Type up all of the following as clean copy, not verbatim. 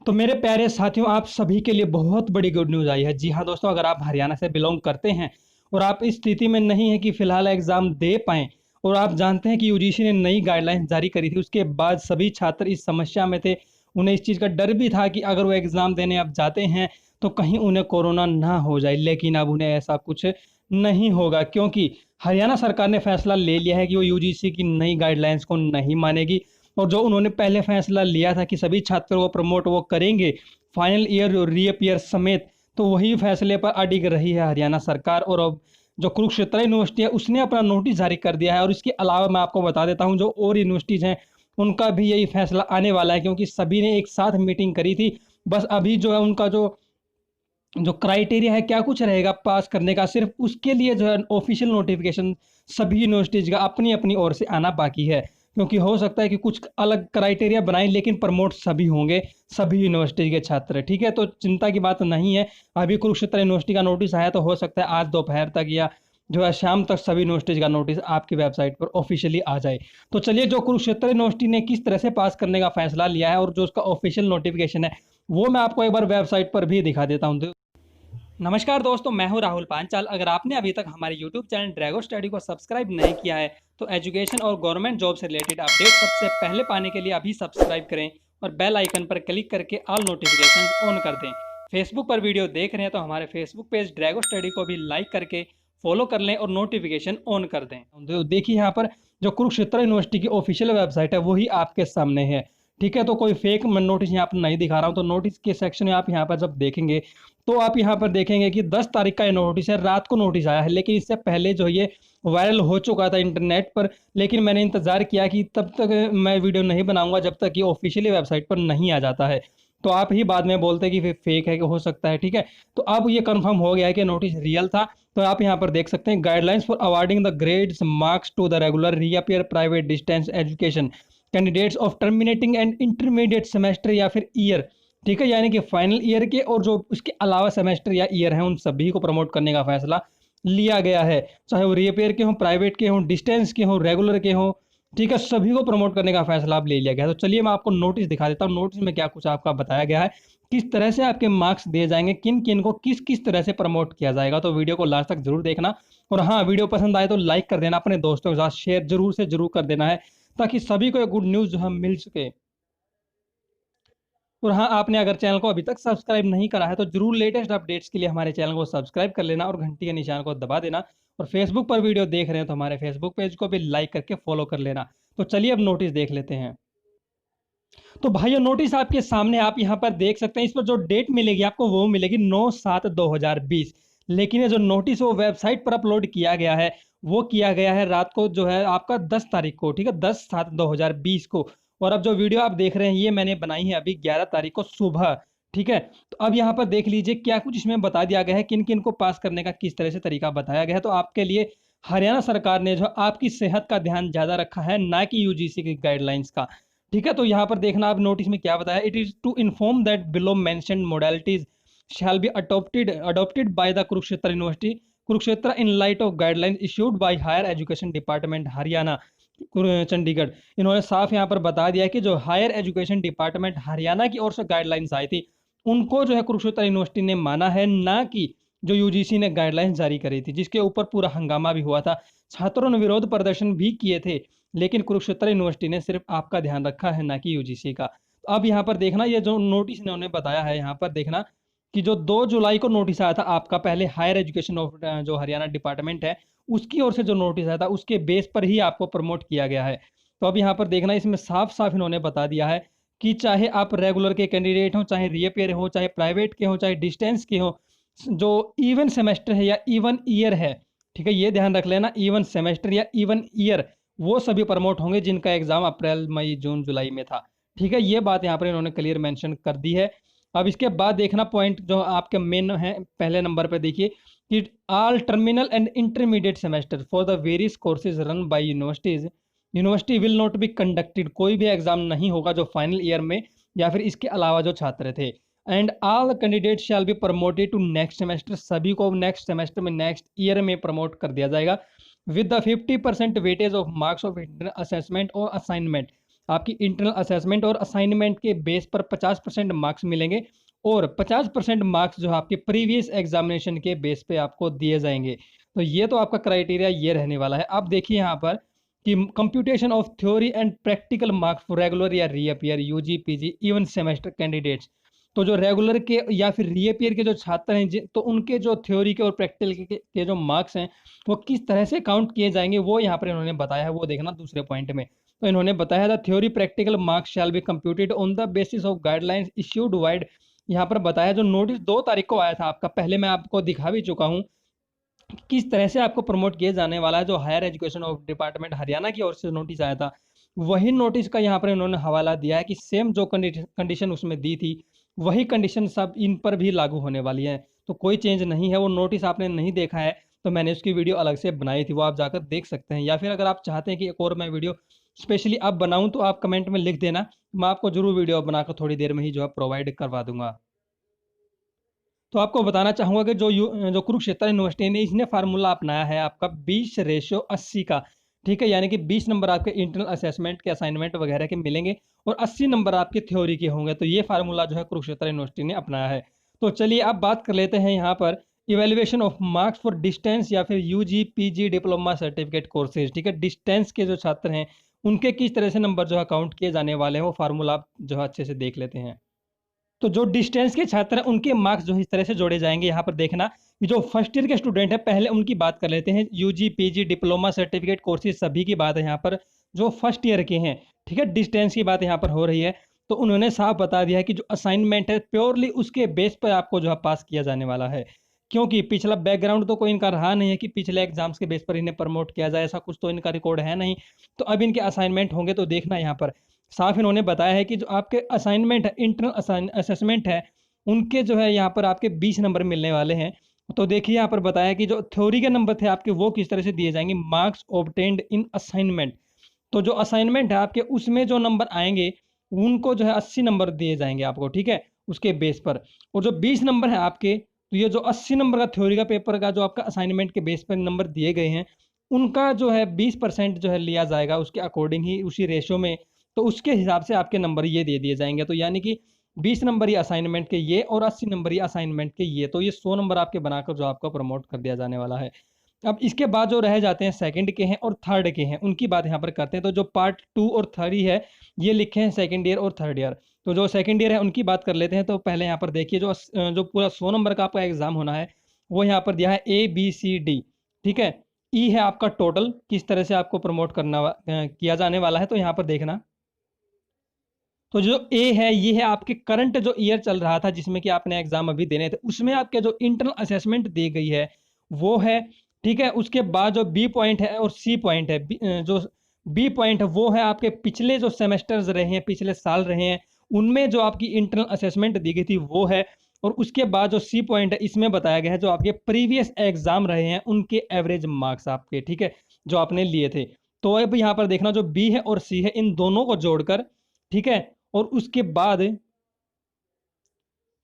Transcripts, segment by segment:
तो मेरे प्यारे साथियों, आप सभी के लिए बहुत बड़ी गुड न्यूज़ आई है। जी हाँ दोस्तों, अगर आप हरियाणा से बिलोंग करते हैं और आप इस स्थिति में नहीं हैं कि फ़िलहाल एग्ज़ाम दे पाएँ और आप जानते हैं कि यूजीसी ने नई गाइडलाइंस जारी करी थी, उसके बाद सभी छात्र इस समस्या में थे। उन्हें इस चीज़ का डर भी था कि अगर वो एग्ज़ाम देने अब जाते हैं, तो कहीं उन्हें कोरोना ना हो जाए। लेकिन अब उन्हें ऐसा कुछ नहीं होगा, क्योंकि हरियाणा सरकार ने फैसला ले लिया है कि वो यूजीसी की नई गाइडलाइंस को नहीं मानेगी। और जो उन्होंने पहले फैसला लिया था कि सभी छात्रों को प्रमोट वो करेंगे फाइनल ईयर और रीअपियर समेत, तो वही फैसले पर अडिग रही है हरियाणा सरकार। और अब जो कुरुक्षेत्र यूनिवर्सिटी है उसने अपना नोटिस जारी कर दिया है। और इसके अलावा मैं आपको बता देता हूँ, जो और यूनिवर्सिटीज़ हैं उनका भी यही फैसला आने वाला है, क्योंकि सभी ने एक साथ मीटिंग करी थी। बस अभी जो है उनका जो जो क्राइटेरिया है क्या कुछ रहेगा पास करने का, सिर्फ उसके लिए जो है ऑफिशियल नोटिफिकेशन सभी यूनिवर्सिटीज़ का अपनी अपनी ओर से आना बाकी है। क्योंकि हो सकता है कि कुछ अलग क्राइटेरिया बनाएं, लेकिन प्रमोट सभी होंगे, सभी यूनिवर्सिटी के छात्र। ठीक है, तो चिंता की बात नहीं है। अभी कुरुक्षेत्र यूनिवर्सिटी का नोटिस आया, तो हो सकता है आज दोपहर तक या जो है शाम तक सभी यूनिवर्सिटीज़ का नोटिस आपकी वेबसाइट पर ऑफिशियली आ जाए। तो चलिए, जो कुरुक्षेत्र यूनिवर्सिटी ने किस तरह से पास करने का फैसला लिया है और जो उसका ऑफिशियल नोटिफिकेशन है, वो मैं आपको एक बार वेबसाइट पर भी दिखा देता हूँ। नमस्कार दोस्तों, मैं हूं राहुल पांचाल। अगर आपने अभी तक हमारे YouTube चैनल ड्रैगो स्टडी को सब्सक्राइब नहीं किया है, तो एजुकेशन और गवर्नमेंट जॉब से रिलेटेड अपडेट सबसे पहले पाने के लिए अभी सब्सक्राइब करें और बेल आइकन पर क्लिक करके ऑल नोटिफिकेशन ऑन कर दें। फेसबुक पर वीडियो देख रहे हैं तो हमारे फेसबुक पेज ड्रैगो स्टडी को भी लाइक करके फॉलो कर लें और नोटिफिकेशन ऑन कर दें। तो देखिए, यहाँ पर जो कुरुक्षेत्र यूनिवर्सिटी की ऑफिशियल वेबसाइट है वही आपके सामने है। ठीक है, तो कोई फेक नोटिस यहाँ पर नहीं दिखा रहा हूँ। तो नोटिस के सेक्शन में आप यहाँ पर जब देखेंगे, तो आप यहाँ पर देखेंगे कि 10 तारीख का ये नोटिस है, रात को नोटिस आया है। लेकिन इससे पहले जो ये वायरल हो चुका था इंटरनेट पर, लेकिन मैंने इंतज़ार किया कि तब तक मैं वीडियो नहीं बनाऊंगा जब तक ये ऑफिशियली वेबसाइट पर नहीं आ जाता है। तो आप ही बाद में बोलते हैं कि फेक है, कि हो सकता है। ठीक है, तो अब ये कंफर्म हो गया है कि नोटिस रियल था। तो आप यहाँ पर देख सकते हैं, guidelines for awarding the grades marks to the regular reappear private distance education candidates of terminating and intermediate semester या फिर ईयर। ठीक है, यानी कि फाइनल ईयर के और जो उसके अलावा सेमेस्टर या ईयर हैं, उन सभी को प्रमोट करने का फैसला लिया गया है। चाहे वो रीअपेयर के हों, प्राइवेट के हों, डिस्टेंस के हों, रेगुलर के हों। ठीक है, सभी को प्रमोट करने का फैसला अब ले लिया गया है। तो चलिए, मैं आपको नोटिस दिखा देता हूँ। नोटिस में क्या कुछ आपका बताया गया है, किस तरह से आपके मार्क्स दिए जाएंगे, किन किन को किस किस तरह से प्रमोट किया जाएगा। तो वीडियो को लास्ट तक जरूर देखना। और हाँ, वीडियो पसंद आए तो लाइक कर देना, अपने दोस्तों के साथ शेयर जरूर से जरूर कर देना है, ताकि सभी को एक गुड न्यूज़ जो है मिल सके। और हाँ, आपने अगर चैनल को अभी तक सब्सक्राइब नहीं करा है, तो जरूर लेटेस्ट अपडेट्स के लिए हमारे चैनल को सब्सक्राइब कर लेना और घंटी के निशान को दबा देना। और फेसबुक पर वीडियो देख रहे हैं तो हमारे फेसबुक पेज को भी लाइक करके फॉलो कर लेना। तो चलिए, अब नोटिस देख लेते हैं। तो भाइयों, नोटिस आपके सामने, आप यहाँ पर देख सकते हैं। इस पर जो डेट मिलेगी आपको वो मिलेगी 9/7/2020। लेकिन ये जो नोटिस वो वेबसाइट पर अपलोड किया गया है, वो किया गया है रात को जो है आपका 10 तारीख को। ठीक है, 10/7/2020 को। और अब जो वीडियो आप देख रहे हैं ये मैंने बनाई है अभी 11 तारीख को सुबह। ठीक है, तो अब यहाँ पर देख लीजिए क्या कुछ इसमें बता दिया गया है, किन किन को पास करने का किस तरह से तरीका बताया गया है। तो आपके लिए हरियाणा सरकार ने जो आपकी सेहत का ध्यान ज्यादा रखा है, ना कि यूजीसी की गाइडलाइंस का। ठीक है, तो यहाँ पर देखना आप नोटिस में क्या बताया। It is to inform that below mentioned modalities shall be adopted by the Kurukshetra University, Kurukshetra in light of guidelines issued by Higher Education Department Haryana Chandigarh. इन्होंने साफ यहाँ पर बता दिया कि जो हायर एजुकेशन डिपार्टमेंट हरियाणा की ओर से गाइडलाइंस आई थी, उनको जो है कुरुक्षेत्र यूनिवर्सिटी ने माना है, ना कि जो यूजीसी ने गाइडलाइंस जारी करी थी, जिसके ऊपर पूरा हंगामा भी हुआ था। छात्रों ने विरोध प्रदर्शन भी किए थे, लेकिन कुरुक्षेत्र यूनिवर्सिटी ने सिर्फ आपका ध्यान रखा है, ना कि यूजीसी का। तो अब यहाँ पर देखना, ये जो नोटिस इन्होंने बताया है, यहाँ पर देखना कि जो 2 जुलाई को नोटिस आया था आपका, पहले हायर एजुकेशन ऑफ जो हरियाणा डिपार्टमेंट है उसकी ओर से जो नोटिस आया था, उसके बेस पर ही आपको प्रमोट किया गया है। तो अब यहाँ पर देखना, इसमें साफ साफ इन्होंने बता दिया है कि चाहे आप रेगुलर के कैंडिडेट हो, चाहे रीअपेयर हो, चाहे प्राइवेट के हो, चाहे डिस्टेंस के हो, जो इवन सेमेस्टर है या इवन ईयर है। ठीक है, ये ध्यान रख लेना, इवन सेमेस्टर या इवन ईयर वो सभी प्रमोट होंगे जिनका एग्जाम अप्रैल मई जून जुलाई में था। ठीक है, ये बात यहाँ पर इन्होंने क्लियर मेंशन कर दी है। अब इसके बाद देखना पॉइंट जो आपके मेन है, पहले नंबर पे देखिए कि all terminal and intermediate semester for the various courses run by universities, university will not be conducted. कोई भी एग्जाम नहीं होगा जो फाइनल ईयर में या फिर इसके अलावा जो छात्र थे। And all candidate shall be promoted to next semester, सभी को नेक्स्ट सेमेस्टर में, नेक्स्ट ईयर में प्रमोट कर दिया जाएगा with the 50% weightage of marks of internal assessment और असाइनमेंट। आपकी इंटरनल असेसमेंट और असाइनमेंट के बेस पर 50% मार्क्स मिलेंगे और 50% मार्क्स जो है आपके प्रीवियस एग्जामिनेशन के बेस पे आपको दिए जाएंगे। तो ये तो आपका क्राइटेरिया ये रहने वाला है। अब देखिए यहाँ पर कि computation of theory and practical marks for regular या reappear UG PG even semester candidates. तो जो रेगुलर के या फिर रीअपियर के जो छात्र हैं तो उनके जो थ्योरी के और प्रैक्टिकल के जो मार्क्स हैं वो किस तरह से काउंट किए जाएंगे वो यहाँ पर इन्होंने बताया है, वो देखना दूसरे पॉइंट में। तो इन्होंने बताया था theory practical marks shall be computed on the basis of guidelines issued wide. यहाँ पर बताया जो नोटिस 2 तारीख को आया था आपका, पहले मैं आपको दिखा भी चुका हूँ किस तरह से आपको प्रमोट किया जाने वाला है। जो higher education of department Haryana की ओर से नोटिस आया था वही नोटिस का यहाँ पर इन्होंने हवाला दिया है कि सेम जो कंडीशन उसमें दी थी वही कंडीशन सब इन पर भी लागू होने वाली है। तो कोई चेंज नहीं है। वो नोटिस आपने नहीं देखा है तो मैंने उसकी वीडियो अलग से बनाई थी, वो आप जाकर देख सकते हैं। या फिर अगर आप चाहते हैं कि एक और मैं वीडियो स्पेशली अब बनाऊं तो आप कमेंट में लिख देना, मैं आपको जरूर वीडियो बनाकर थोड़ी देर में ही जो है प्रोवाइड करवा दूंगा। तो आपको बताना चाहूँगा कि जो कुरुक्षेत्र यूनिवर्सिटी ने इसने फार्मूला अपनाया है आपका 20:80 का, ठीक है। यानी कि 20 नंबर आपके इंटरनल असेसमेंट के असाइनमेंट वगैरह के मिलेंगे और 80 नंबर आपके थ्योरी के होंगे। तो ये फार्मूला जो है कुरुक्षेत्र यूनिवर्सिटी ने अपनाया है। तो चलिए अब बात कर लेते हैं यहाँ पर evaluation of marks for distance या फिर UG PG diploma certificate courses, ठीक है। डिस्टेंस के जो छात्र हैं उनके किस तरह से नंबर जो है काउंट किए जाने वाले हैं वो फार्मूला आप जो है अच्छे से देख लेते हैं। तो जो डिस्टेंस के छात्र हैं उनके मार्क्स जो है इस तरह से जोड़े जाएंगे। यहाँ पर देखना कि जो फर्स्ट ईयर के स्टूडेंट हैं पहले उनकी बात कर लेते हैं। UG PG diploma certificate courses सभी की बात है यहाँ पर, जो फर्स्ट ईयर के हैं, ठीक है। डिस्टेंस की बात यहाँ पर हो रही है। तो उन्होंने साफ बता दिया है कि जो असाइनमेंट है प्योरली उसके बेस पर आपको जो है पास किया जाने वाला है, क्योंकि पिछला बैकग्राउंड तो कोई इनका रहा नहीं है कि पिछले एग्जाम्स के बेस पर इन्हें प्रमोट किया जाए, ऐसा कुछ तो इनका रिकॉर्ड है नहीं। तो अब इनके असाइनमेंट होंगे तो देखना यहाँ पर साफ इन्होंने बताया है कि जो आपके असाइनमेंट है इंटरनल असेसमेंट है उनके जो है यहाँ पर आपके 20 नंबर मिलने वाले हैं। तो देखिए यहाँ पर बताया कि जो थ्योरी के नंबर थे आपके वो किस तरह से दिए जाएंगे, मार्क्स ऑब्टेन्ड इन असाइनमेंट। तो जो असाइनमेंट है आपके उसमें जो नंबर आएंगे उनको जो है 80 नंबर दिए जाएंगे आपको, ठीक है, उसके बेस पर। और जो 20 नंबर है आपके, तो ये जो 80 नंबर का थ्योरी का पेपर का जो आपका असाइनमेंट के बेस पर नंबर दिए गए हैं उनका जो है 20% जो है लिया जाएगा उसके अकॉर्डिंग ही, उसी रेशो में। तो उसके हिसाब से आपके नंबर ये दे दिए जाएंगे। तो यानी कि 20 नंबर ही असाइनमेंट के ये और 80 नंबर ही असाइनमेंट के ये, तो ये 100 नंबर आपके बनाकर जो आपको प्रमोट कर दिया जाने वाला है। अब इसके बाद जो रह जाते हैं सेकंड के हैं और थर्ड के हैं उनकी बात यहाँ पर करते हैं। तो जो पार्ट 2 और 3 है ये लिखे हैं सेकंड ईयर और थर्ड ईयर। तो जो सेकंड ईयर है उनकी बात कर लेते हैं। तो पहले यहाँ पर देखिए जो पूरा 100 नंबर का आपका एग्जाम होना है वो यहाँ पर दिया है ABCD, ठीक है। ई है आपका टोटल, किस तरह से आपको प्रमोट किया जाने वाला है। तो यहाँ पर देखना, तो जो ए है ये है आपके करंट जो ईयर चल रहा था जिसमें कि आपने एग्जाम अभी देने थे उसमें आपके जो इंटरनल असेसमेंट दी गई है वो है, ठीक है। उसके बाद जो बी पॉइंट है और सी पॉइंट है, जो बी पॉइंट है वो है आपके पिछले जो सेमेस्टर्स रहे हैं, पिछले साल रहे हैं, उनमें जो आपकी इंटरनल असेसमेंट दी गई थी वो है। और उसके बाद जो सी पॉइंट है इसमें बताया गया है जो आपके प्रीवियस एग्जाम रहे हैं उनके एवरेज मार्क्स आपके, ठीक है, जो आपने लिए थे। तो अब यहाँ पर देखना जो बी है और सी है इन दोनों को जोड़कर, ठीक है, और उसके बाद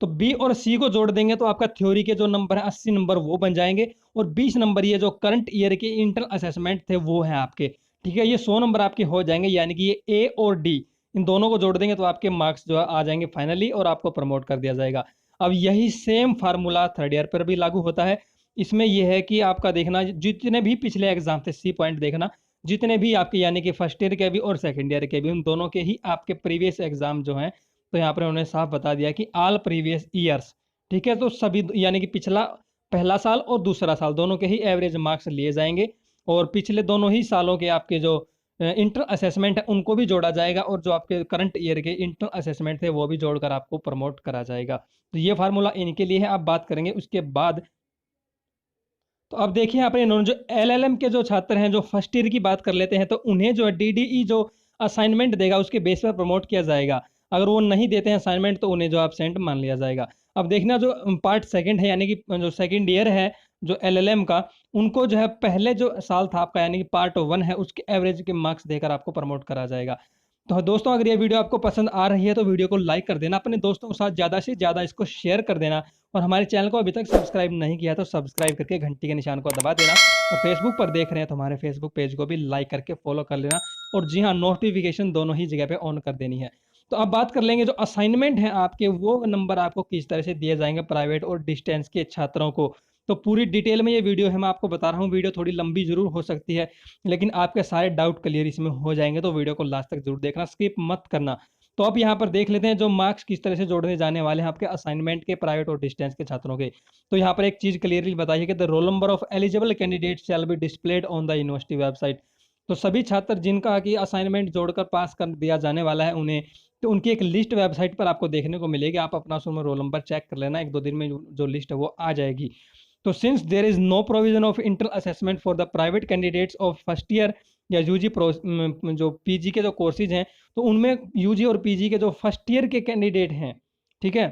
तो बी और सी को जोड़ देंगे तो आपका थ्योरी के जो नंबर है 80 नंबर वो बन जाएंगे और 20 नंबर ये जो करंट ईयर के इंटरनल असेसमेंट थे वो है आपके, ठीक है। ये 100 नंबर आपके हो जाएंगे। यानी कि ये ए और डी इन दोनों को जोड़ देंगे तो आपके मार्क्स जो है आ जाएंगे फाइनली और आपको प्रमोट कर दिया जाएगा। अब यही सेम फार्मूला थर्ड ईयर पर भी लागू होता है। इसमें यह है कि आपका देखना जितने भी पिछले एग्जाम थे, सी पॉइंट देखना, जितने भी आपके यानी कि फर्स्ट ईयर के भी और सेकंड ईयर के भी उन दोनों के ही आपके प्रीवियस एग्जाम जो हैं, तो यहाँ पर उन्होंने साफ बता दिया कि ऑल प्रीवियस ईयर्स, ठीक है। तो सभी यानी कि पिछला पहला साल और दूसरा साल दोनों के ही एवरेज मार्क्स लिए जाएंगे और पिछले दोनों ही सालों के आपके जो इंटर असेसमेंट है उनको भी जोड़ा जाएगा और जो आपके करंट ईयर के इंटर असेसमेंट थे वो भी जोड़कर आपको प्रमोट करा जाएगा। तो ये फार्मूला इनके लिए है। आप बात करेंगे उसके बाद, तो अब देखिए यहाँ पर इन्होंने जो LLM के जो छात्र हैं जो फर्स्ट ईयर की बात कर लेते हैं तो उन्हें जो DDE जो असाइनमेंट देगा उसके बेस पर प्रमोट किया जाएगा। अगर वो नहीं देते हैं असाइनमेंट तो उन्हें जो एब्सेंट मान लिया जाएगा। अब देखना जो पार्ट सेकंड है यानी कि जो सेकंड ईयर है जो LLM का, उनको जो है पहले जो साल था आपका यानी कि पार्ट 1 है उसके एवरेज के मार्क्स देकर आपको प्रमोट करा जाएगा। तो दोस्तों अगर ये वीडियो आपको पसंद आ रही है तो वीडियो को लाइक कर देना, अपने दोस्तों के साथ ज़्यादा से ज़्यादा इसको शेयर कर देना, और हमारे चैनल को अभी तक सब्सक्राइब नहीं किया तो सब्सक्राइब करके घंटी के निशान को दबा देना, और फेसबुक पर देख रहे हैं तो हमारे फेसबुक पेज को भी लाइक करके फॉलो कर लेना, और जी हाँ, नोटिफिकेशन दोनों ही जगह पे ऑन कर देनी है। तो अब बात कर लेंगे जो असाइनमेंट है आपके, वो नंबर आपको किस तरह से दिए जाएंगे प्राइवेट और डिस्टेंस के छात्रों को। तो पूरी डिटेल में ये वीडियो है मैं आपको बता रहा हूँ, वीडियो थोड़ी लंबी जरूर हो सकती है, लेकिन आपके सारे डाउट क्लियर इसमें हो जाएंगे, तो वीडियो को लास्ट तक जरूर देखना, स्किप मत करना। तो अब यहाँ पर देख लेते हैं जो मार्क्स किस तरह से जोड़ने जाने वाले हैं आपके असाइनमेंट के, प्राइवेट और डिस्टेंस के छात्रों के। तो यहाँ पर एक चीज क्लियरली बताइए कि the roll number of eligible candidate shall be displayed on the university website. तो सभी छात्र जिनका कि असाइनमेंट जोड़कर पास कर दिया जाने वाला है उन्हें, तो उनकी एक लिस्ट वेबसाइट पर आपको देखने को मिलेगी। आप अपना उसमें रोल नंबर चेक कर लेना, एक दो दिन में जो लिस्ट है वो आ जाएगी। तो since there is no provision of internal assessment for the private candidates of first year या यूजी जो पीजी के जो कोर्सेज हैं, तो उनमें यूजी और पीजी के जो फर्स्ट ईयर के कैंडिडेट हैं, ठीक है,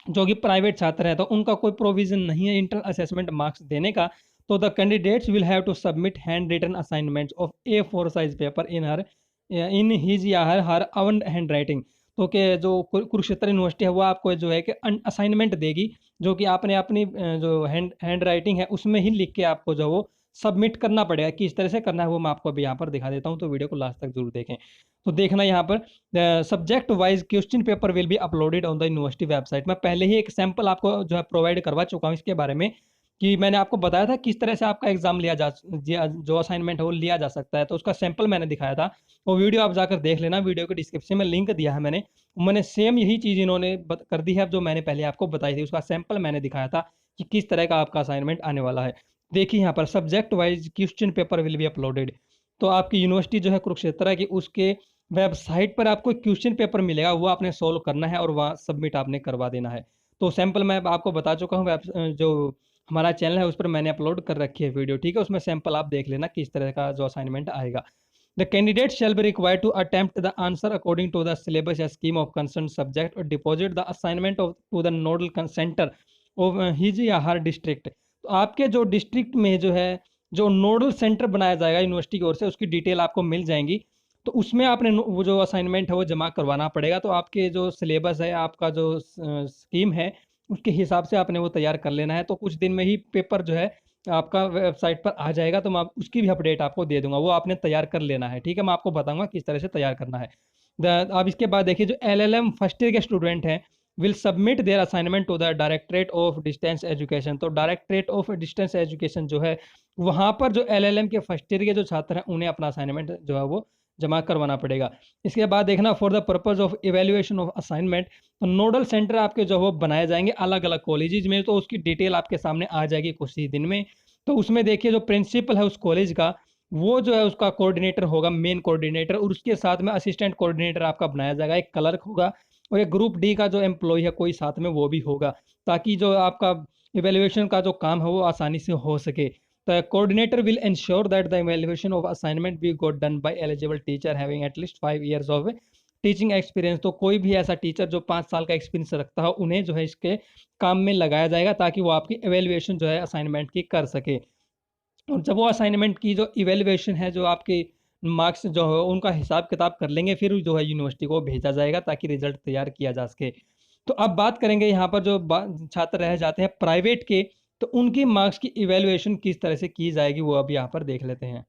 जो कि प्राइवेट छात्र हैं, तो उनका कोई प्रोविजन नहीं है इंटरनल असेसमेंट मार्क्स देने का। तो the candidates will have to submit handwritten assignments of A4 size paper in his या हर अवन हैंड राइटिंग। तो कि जो कुरुक्षेत्र यूनिवर्सिटी है वो आपको जो है कि असाइनमेंट देगी, जो कि आपने अपनी जो हैंड राइटिंग है उसमें ही लिख के आपको जो वो सबमिट करना पड़ेगा। किस तरह से करना है वो मैं आपको अभी यहाँ पर दिखा देता हूँ, तो वीडियो को लास्ट तक जरूर देखें। तो देखना यहाँ पर subject wise question paper will be uploaded on the university website. मैं पहले ही एक सैंपल आपको जो है प्रोवाइड करवा चुका हूँ इसके बारे में, कि मैंने आपको बताया था किस तरह से आपका एग्जाम जो असाइनमेंट है वो लिया जा सकता है, तो उसका सैंपल मैंने दिखाया था। वो वीडियो आप जाकर देख लेना, वीडियो के डिस्क्रिप्शन में लिंक दिया है मैंने सेम यही चीज़ इन्होंने कर दी है जो मैंने पहले आपको बताई थी, उसका सैंपल मैंने दिखाया था कि किस तरह का आपका असाइनमेंट आने वाला है। देखिए यहाँ पर subject wise question paper will be uploaded. तो आपकी यूनिवर्सिटी जो है कुरुक्षेत्र की, उसके वेबसाइट पर आपको क्वेश्चन पेपर मिलेगा, वो आपने सोल्व करना है और वहाँ सबमिट आपने करवा देना है। तो सैंपल मैं आपको बता चुका हूँ, जो हमारा चैनल है उस पर मैंने अपलोड कर रखी है वीडियो, ठीक है, उसमें सैंपल आप देख लेना किस तरह का जो असाइनमेंट आएगा। The candidate shall be required to attempt the answer according to the syllabus या स्कीम ऑफ कंसर्न सब्जेक्ट और deposit the assignment of to the nodal centre of his या हर डिस्ट्रिक्ट। तो आपके जो डिस्ट्रिक्ट में जो है जो नोडल सेंटर बनाया जाएगा यूनिवर्सिटी की ओर से, उसकी डिटेल आपको मिल जाएंगी। तो उसमें आपने वो जो असाइनमेंट है वो जमा करवाना पड़ेगा। तो आपके जो सिलेबस है, आपका जो स्कीम है, उसके हिसाब से आपने वो तैयार कर लेना है। तो कुछ दिन में ही पेपर जो है आपका वेबसाइट पर आ जाएगा, तो मैं उसकी भी अपडेट आपको दे दूंगा, वो आपने तैयार कर लेना है, ठीक है। मैं आपको बताऊंगा किस तरह से तैयार करना है। अब इसके बाद देखिए जो LLM फर्स्ट ईयर के स्टूडेंट हैं will submit their assignment to the directorate of distance education. तो डायरेक्टरेट ऑफ डिस्टेंस एजुकेशन जो है वहाँ पर जो LLM के फर्स्ट ईयर के जो छात्र हैं उन्हें अपना असाइनमेंट जो है वो जमा करवाना पड़ेगा। इसके बाद देखना for the purpose of evaluation of assignment, तो नोडल सेंटर आपके जो वो बनाए जाएंगे अलग अलग कॉलेजेस में, तो उसकी डिटेल आपके सामने आ जाएगी कुछ ही दिन में। तो उसमें देखिए जो प्रिंसिपल है उस कॉलेज का, वो जो है उसका कोऑर्डिनेटर होगा, मेन कोऑर्डिनेटर, और उसके साथ में असिस्टेंट कोऑर्डिनेटर आपका बनाया जाएगा, एक क्लर्क होगा, और एक ग्रुप डी का जो एम्प्लॉय है कोई साथ में वो भी होगा, ताकि जो आपका इवेल्युएशन का जो काम है वो आसानी से हो सके। The coordinator will ensure that the evaluation of assignment be got done by eligible teacher having at least 5 years of teaching experience. तो कोई भी ऐसा टीचर जो 5 साल का एक्सपीरियंस रखता हो उन्हें जो है इसके काम में लगाया जाएगा, ताकि वो आपकी एवेल्युएशन जो है असाइनमेंट की कर सके। और जब वो असाइनमेंट की जो इवेल्युएशन है, जो आपके मार्क्स जो है उनका हिसाब किताब कर लेंगे, फिर जो है यूनिवर्सिटी को भेजा जाएगा ताकि रिजल्ट तैयार किया जा सके। तो अब बात करेंगे यहाँ पर जो छात्र रह जाते हैं प्राइवेट के, तो उनकी मार्क्स की इवेल्युएशन किस तरह से की जाएगी वो अब यहाँ पर देख लेते हैं।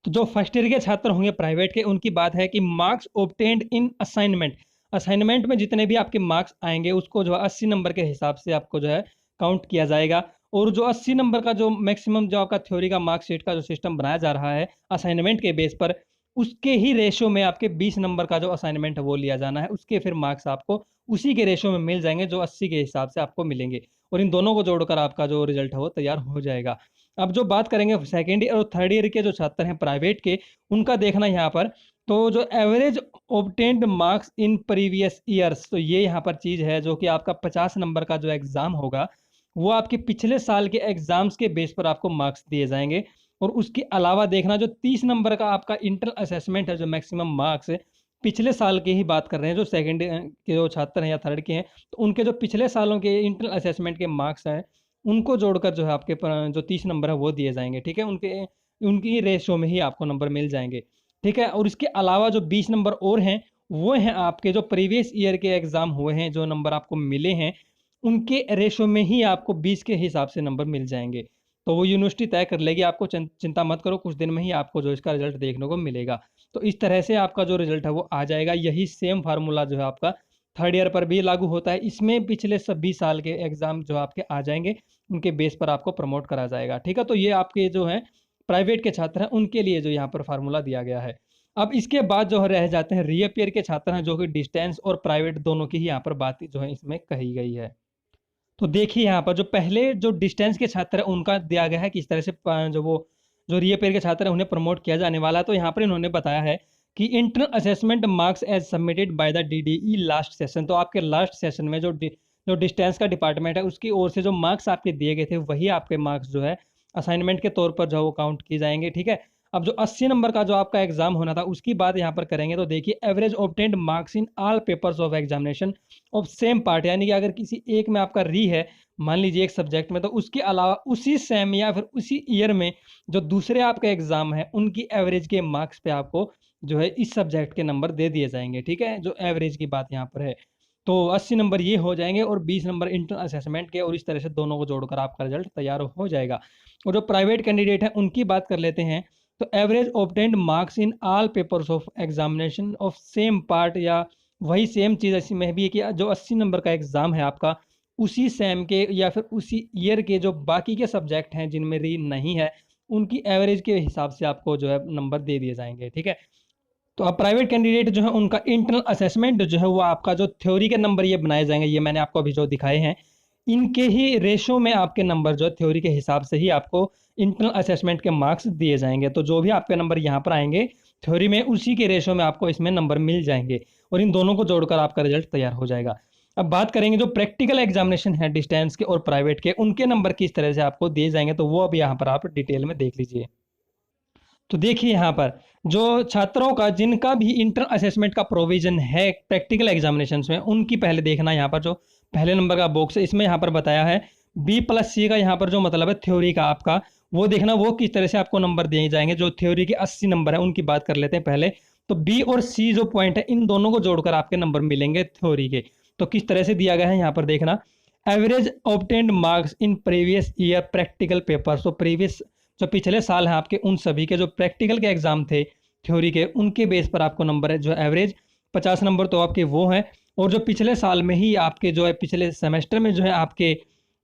तो जो फर्स्ट ईयर के छात्र होंगे प्राइवेट के, उनकी बात है कि मार्क्स ऑब्टेन्ड इन असाइनमेंट, असाइनमेंट में जितने भी आपके मार्क्स आएंगे उसको जो है 80 नंबर के हिसाब से आपको जो है काउंट किया जाएगा। और जो 80 नंबर का जो मैक्सिमम जो आपका थ्योरी का मार्कशीट का जो सिस्टम बनाया जा रहा है असाइनमेंट के बेस पर, उसके ही रेशो में आपके 20 नंबर का जो असाइनमेंट है वो लिया जाना है, उसके फिर मार्क्स आपको उसी के रेशो में मिल जाएंगे जो 80 के हिसाब से आपको मिलेंगे, और इन दोनों को जोड़कर आपका जो रिजल्ट है वो तैयार हो जाएगा। अब जो बात करेंगे सेकेंड ईयर और थर्ड ईयर के जो छात्र हैं प्राइवेट के, उनका देखना यहाँ पर, तो जो average obtained marks in previous years, तो ये यहाँ पर चीज़ है जो कि आपका 50 नंबर का जो एग्ज़ाम होगा वो आपके पिछले साल के एग्जाम्स के बेस पर आपको मार्क्स दिए जाएंगे। और उसके अलावा देखना जो 30 नंबर का आपका इंटरनल असेसमेंट है, जो मैक्सिमम मार्क्स है, पिछले साल के ही बात कर रहे हैं, जो सेकंड के जो छात्र हैं या थर्ड के हैं, तो उनके जो पिछले सालों के इंटरनल असेसमेंट के मार्क्स हैं उनको जोड़कर जो है आपके जो 30 नंबर है वो दिए जाएंगे, ठीक है, उनके उनकी रेशो में ही आपको नंबर मिल जाएंगे, ठीक है। और इसके अलावा जो 20 नंबर और हैं वो हैं आपके जो प्रीवियस ईयर के एग्ज़ाम हुए हैं, जो नंबर आपको मिले हैं, उनके रेशो में ही आपको 20 के हिसाब से नंबर मिल जाएँगे। तो वो यूनिवर्सिटी तय कर लेगी, आपको चिंता मत करो, कुछ दिन में ही आपको जो इसका रिज़ल्ट देखने को मिलेगा। तो इस तरह से आपका जो रिज़ल्ट है वो आ जाएगा। यही सेम फ़ॉर्मूला जो है आपका थर्ड ईयर पर भी लागू होता है। इसमें पिछले सब 20 साल के एग्ज़ाम जो आपके आ जाएँगे, उनके बेस पर आपको प्रमोट करा जाएगा। ठीक है? तो ये आपके जो हैं प्राइवेट के छात्र हैं, उनके लिए जो यहाँ पर फ़ॉर्मूला दिया गया है। अब इसके बाद जो है रह जाते हैं रीअपीयर के छात्र हैं, जो कि डिस्टेंस और प्राइवेट दोनों की ही यहाँ पर बात जो है इसमें कही गई है। तो देखिए यहाँ पर जो पहले जो डिस्टेंस के छात्र हैं उनका दिया गया है किस तरह से जो रीअपीयर के छात्र हैं उन्हें प्रमोट किया जाने वाला है। तो यहाँ पर इन्होंने बताया है कि internal assessment marks as submitted by the DDE last session. तो आपके लास्ट सेशन में जो डिस्टेंस का डिपार्टमेंट है उसकी ओर से जो मार्क्स आपके दिए गए थे वही आपके मार्क्स जो है असाइनमेंट के तौर पर जो वो काउंट किए जाएंगे। ठीक है। अब जो 80 नंबर का जो आपका एग्जाम होना था उसकी बात यहाँ पर करेंगे। तो देखिए average obtained marks in all papers of examination of same part, यानी कि अगर किसी एक में आपका री है, मान लीजिए एक सब्जेक्ट में, तो उसके अलावा उसी सेम या फिर उसी ईयर में जो दूसरे आपके एग्जाम है उनकी एवरेज के मार्क्स पे आपको जो है इस सब्जेक्ट के नंबर दे दिए जाएंगे। ठीक है, जो एवरेज की बात यहाँ पर है। तो 80 नंबर ये हो जाएंगे और 20 नंबर इंटरनल असेसमेंट के, और इस तरह से दोनों को जोड़कर आपका रिजल्ट तैयार हो जाएगा। और जो प्राइवेट कैंडिडेट हैं उनकी बात कर लेते हैं। तो average obtained marks in all papers of examination of same part, या वही सेम चीज़ इसमें भी है कि जो 80 नंबर का एग्ज़ाम है आपका उसी सेम के या फिर उसी ईयर के जो बाकी के सब्जेक्ट हैं जिनमें री नहीं है, उनकी एवरेज के हिसाब से आपको जो है नंबर दे दिए जाएंगे। ठीक है। तो अब प्राइवेट कैंडिडेट जो है उनका इंटरनल असेसमेंट जो है वो आपका जो थ्योरी के नंबर ये बनाए जाएंगे, ये मैंने आपको अभी जो दिखाए हैं, इनके ही रेशो में आपके नंबर जो है थ्योरी के हिसाब से ही आपको इंटरनल असेसमेंट के मार्क्स दिए जाएंगे। तो जो भी आपके नंबर यहाँ पर आएंगे थ्योरी में, उसी के रेशो में आपको इसमें नंबर मिल जाएंगे और इन दोनों को जोड़कर आपका रिजल्ट तैयार हो जाएगा। अब बात करेंगे जो प्रैक्टिकल एग्जामिनेशन है डिस्टेंस के और प्राइवेट के, उनके नंबर किस तरह से आपको दिए जाएंगे, तो वो अब यहाँ पर आप डिटेल में देख लीजिए। तो देखिए यहाँ पर जो छात्रों का जिनका भी इंटरनल असेसमेंट का प्रोविजन है प्रैक्टिकल एग्जामिनेशंस में, उनकी पहले देखना यहाँ पर जो पहले नंबर का बॉक्स है इसमें यहाँ पर बताया है B+C का यहाँ पर जो मतलब है थ्योरी का आपका, वो देखना वो किस तरह से आपको नंबर दिए जाएंगे। जो थ्योरी के 80 नंबर है उनकी बात कर लेते हैं पहले। तो B और C जो पॉइंट है इन दोनों को जोड़कर आपके नंबर मिलेंगे थ्योरी के। तो किस तरह से दिया गया है यहाँ पर देखना, average obtained marks in previous year practical paper. तो प्रीवियस जो पिछले साल हैं आपके उन सभी के जो प्रैक्टिकल के एग्जाम थे थ्योरी के, उनके बेस पर आपको नंबर है जो एवरेज 50 नंबर तो आपके वो हैं। और जो पिछले साल में ही आपके जो है पिछले सेमेस्टर में जो है आपके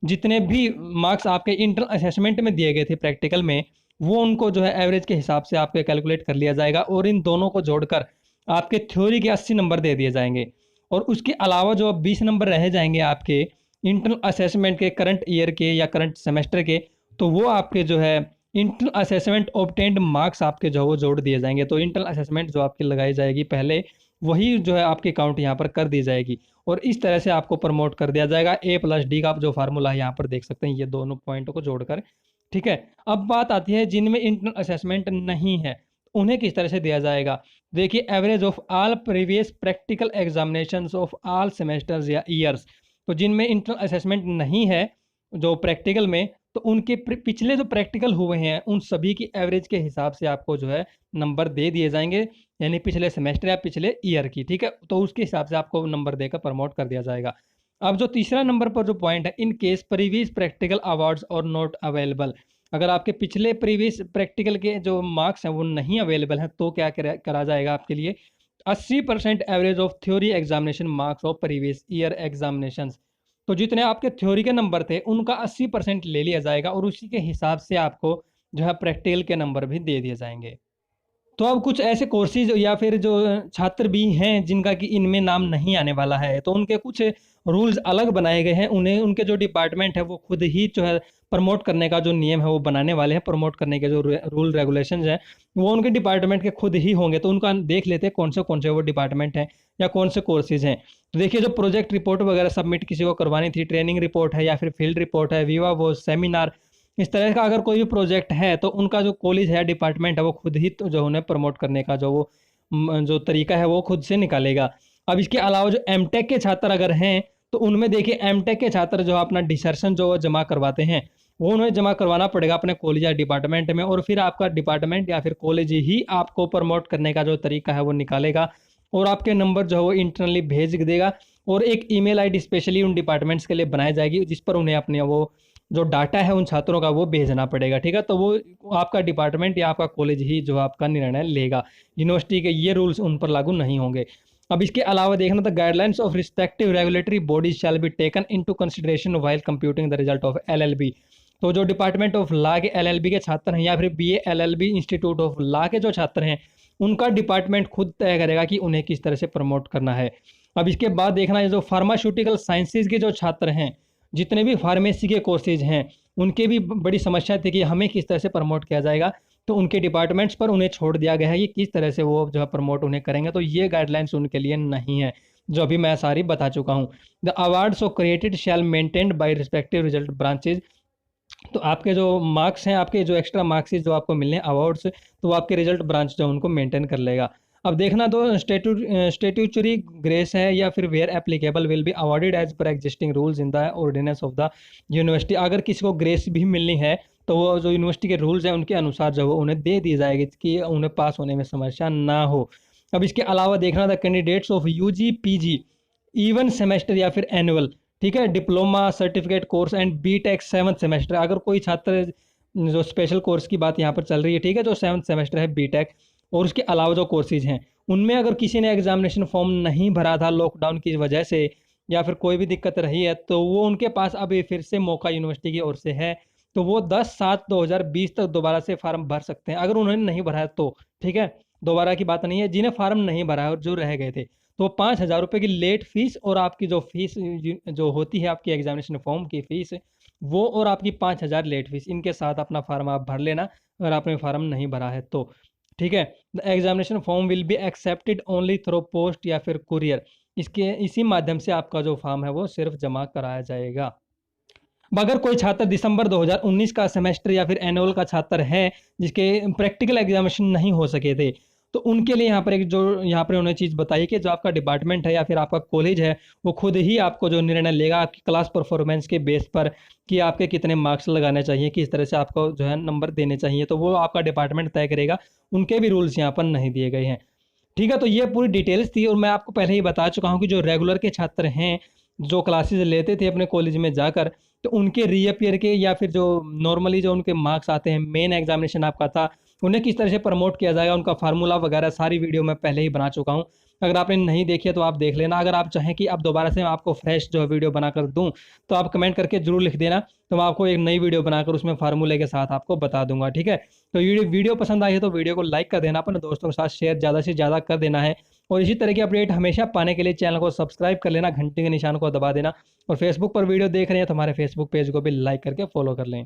जितने भी मार्क्स आपके इंटरनल असेसमेंट में दिए गए थे प्रैक्टिकल में, वो उनको जो है एवरेज के हिसाब से आपके कैलकुलेट कर लिया जाएगा और इन दोनों को जोड़कर आपके थ्योरी के 80 नंबर दे दिए जाएंगे। और उसके अलावा जो 20 नंबर रह जाएंगे आपके इंटरनल असेसमेंट के करंट ईयर के या करंट सेमेस्टर के, तो वो आपके जो है इंटरनल असेसमेंट ऑब्टेन्ड मार्क्स आपके जो वो जोड़ दिए जाएंगे। तो इंटरनल असेसमेंट जो आपकी लगाई जाएगी पहले, वही जो है आपकी काउंट यहाँ पर कर दी जाएगी और इस तरह से आपको प्रमोट कर दिया जाएगा। A+D का जो फार्मूला है यहाँ पर देख सकते हैं, ये दोनों पॉइंटों को जोड़कर। ठीक है। अब बात आती है जिनमें इंटरनल असेसमेंट नहीं है उन्हें किस तरह से दिया जाएगा। देखिए average of all previous practical examinations of all semesters या ईयर्स। तो जिनमें इंटरनल असेसमेंट नहीं है जो प्रैक्टिकल में, तो उनके पिछले जो प्रैक्टिकल हुए हैं उन सभी की एवरेज के हिसाब से आपको जो है नंबर दे दिए जाएंगे, यानी पिछले सेमेस्टर या पिछले ईयर की। ठीक है। तो उसके हिसाब से आपको नंबर देकर प्रमोट कर दिया जाएगा। अब जो तीसरा नंबर पर जो पॉइंट है, in case previous practical awards और नॉट अवेलेबल। अगर आपके पिछले प्रीवियस प्रैक्टिकल के जो मार्क्स हैं वो नहीं अवेलेबल हैं तो क्या करा जाएगा आपके लिए 80% average of theory examination marks of previous year examinations. तो जितने आपके थ्योरी के नंबर थे उनका 80% ले लिया जाएगा और उसी के हिसाब से आपको जो है प्रैक्टिकल के नंबर भी दे दिए जाएंगे। तो अब कुछ ऐसे कोर्सेज या फिर जो छात्र भी हैं जिनका कि इनमें नाम नहीं आने वाला है, तो उनके कुछ रूल्स अलग बनाए गए हैं। उन्हें उनके जो डिपार्टमेंट है वो खुद ही जो है प्रमोट करने का जो नियम है वो बनाने वाले हैं। प्रमोट करने के जो रूल रेगुलेशंस हैं वो उनके डिपार्टमेंट के खुद ही होंगे। तो उनका देख लेते हैं कौन से वो डिपार्टमेंट हैं या कौन से कोर्सेज हैं। तो देखिए जो प्रोजेक्ट रिपोर्ट वगैरह सबमिट किसी को करवानी थी, ट्रेनिंग रिपोर्ट है या फिर फील्ड रिपोर्ट है, विवा वो सेमिनार, इस तरह का अगर कोई भी प्रोजेक्ट है तो उनका जो कॉलेज है डिपार्टमेंट है वो खुद ही तो जो उन्हें प्रमोट करने का जो वो जो तरीका है वो खुद से निकालेगा। अब इसके अलावा जो एमटेक के छात्र अगर हैं तो उनमें देखिए एमटेक के छात्र जो अपना डिसर्शन जो जमा करवाते हैं वो उन्हें जमा करवाना पड़ेगा अपने कॉलेज या डिपार्टमेंट में, और फिर आपका डिपार्टमेंट या फिर कॉलेज ही आपको प्रमोट करने का जो तरीका है वो निकालेगा और आपके नंबर जो है वो इंटरनली भेज देगा। और एक ईमेल आईडी स्पेशली उन डिपार्टमेंट्स के लिए बनाई जाएगी जिस पर उन्हें अपने वो जो डाटा है उन छात्रों का वो भेजना पड़ेगा, ठीक है। तो वो आपका डिपार्टमेंट या आपका कॉलेज ही जो आपका निर्णय लेगा, यूनिवर्सिटी के ये रूल्स उन पर लागू नहीं होंगे। अब इसके अलावा देखना, the guidelines of respective regulatory bodies shall be taken into consideration while computing the result of LLB. तो जो डिपार्टमेंट ऑफ लॉ के एलएलबी के छात्र हैं या फिर BA LLB institute of law के जो छात्र हैं, उनका डिपार्टमेंट खुद तय करेगा कि उन्हें किस तरह से प्रमोट करना है। अब इसके बाद देखना है जो फार्मास्यूटिकल साइंसेज के जो छात्र हैं, जितने भी फार्मेसी के कोर्सेज हैं, उनके भी बड़ी समस्या थी कि हमें किस तरह से प्रमोट किया जाएगा। तो उनके डिपार्टमेंट्स पर उन्हें छोड़ दिया गया है कि किस तरह से वो जो है प्रमोट उन्हें करेंगे। तो ये गाइडलाइंस उनके लिए नहीं है, जो अभी मैं सारी बता चुका हूँ। The awards of created shall maintained by respective result branches. तो आपके जो मार्क्स हैं, आपके जो एक्स्ट्रा मार्क्स जो आपको मिलने हैं अवार्ड्स, तो वो आपके रिजल्ट ब्रांच जो उनको मेंटेन कर लेगा। अब देखना, तो स्टेट्यूटरी ग्रेस है या फिर where applicable will be awarded as per existing rules in the ordinance of the university. अगर किसी को ग्रेस भी मिलनी है तो वो जो यूनिवर्सिटी के रूल्स हैं उनके अनुसार जो वो उन्हें दे दी जाएगी कि उन्हें पास होने में समस्या ना हो। अब इसके अलावा देखना, the candidates of UG PG even semester या फिर एनुअल, ठीक है, diploma certificate course and BTech 7th semester. अगर कोई छात्र, जो स्पेशल कोर्स की बात यहाँ पर चल रही है, ठीक है, जो 7th सेमेस्टर है बीटेक, और उसके अलावा जो कोर्सेज हैं उनमें अगर किसी ने एग्जामिनेशन फॉर्म नहीं भरा था लॉकडाउन की वजह से या फिर कोई भी दिक्कत रही है, तो वो उनके पास अभी फिर से मौका यूनिवर्सिटी की ओर से है। तो वो 10/7/2020 तक दोबारा से फार्म भर सकते हैं अगर उन्होंने नहीं भरा है तो, ठीक है। दोबारा की बात नहीं है, जिन्हें फार्म नहीं भरा है और जो रह गए थे, तो 5,000 रुपये की लेट फीस और आपकी जो फीस जो होती है आपकी एग्जामिनेशन फॉर्म की फीस, वो और आपकी 5,000 लेट फीस, इनके साथ अपना फार्म आप भर लेना अगर आपने फार्म नहीं भरा है तो, ठीक है। The examination form will be accepted only through post या फिर कुरियर। इसी माध्यम से आपका जो फॉर्म है वो सिर्फ जमा कराया जाएगा। अगर कोई छात्र दिसंबर 2019 का सेमेस्टर या फिर एनुअल का छात्र है जिसके प्रैक्टिकल एग्जामिनेशन नहीं हो सके थे, तो उनके लिए यहाँ पर एक जो यहाँ पर उन्हें चीज़ बताई कि जो आपका डिपार्टमेंट है या फिर आपका कॉलेज है वो खुद ही आपको जो निर्णय लेगा आपकी क्लास परफॉर्मेंस के बेस पर कि आपके कितने मार्क्स लगाने चाहिए, किस तरह से आपको जो है नंबर देने चाहिए, तो वो आपका डिपार्टमेंट तय करेगा। उनके भी रूल्स यहाँ पर नहीं दिए गए हैं, ठीक है। तो ये पूरी डिटेल्स थी और मैं आपको पहले ही बता चुका हूँ कि जो रेगुलर के छात्र हैं जो क्लासेस लेते थे अपने कॉलेज में जाकर, तो उनके रीअपियर के या फिर जो नॉर्मली जो उनके मार्क्स आते हैं, मेन एग्जामिनेशन आपका था, उन्हें किस तरह से प्रमोट किया जाएगा, उनका फार्मूला वगैरह सारी वीडियो मैं पहले ही बना चुका हूँ। अगर आपने नहीं देखी है तो आप देख लेना। अगर आप चाहें कि अब दोबारा से मैं आपको फ्रेश जो वीडियो बनाकर दूं, तो आप कमेंट करके जरूर लिख देना, तो मैं आपको एक नई वीडियो बनाकर उसमें फार्मूले के साथ आपको बता दूंगा, ठीक है। तो वीडियो पसंद आई है तो वीडियो को लाइक कर देना, अपने दोस्तों के साथ शेयर ज़्यादा से ज़्यादा कर देना है, और इसी तरह की अपडेट हमेशा पाने के लिए चैनल को सब्सक्राइब कर लेना, घंटे के निशान को दबा देना, और फेसबुक पर वीडियो देख रहे हैं तो हमारे फेसबुक पेज को भी लाइक करके फॉलो कर लें।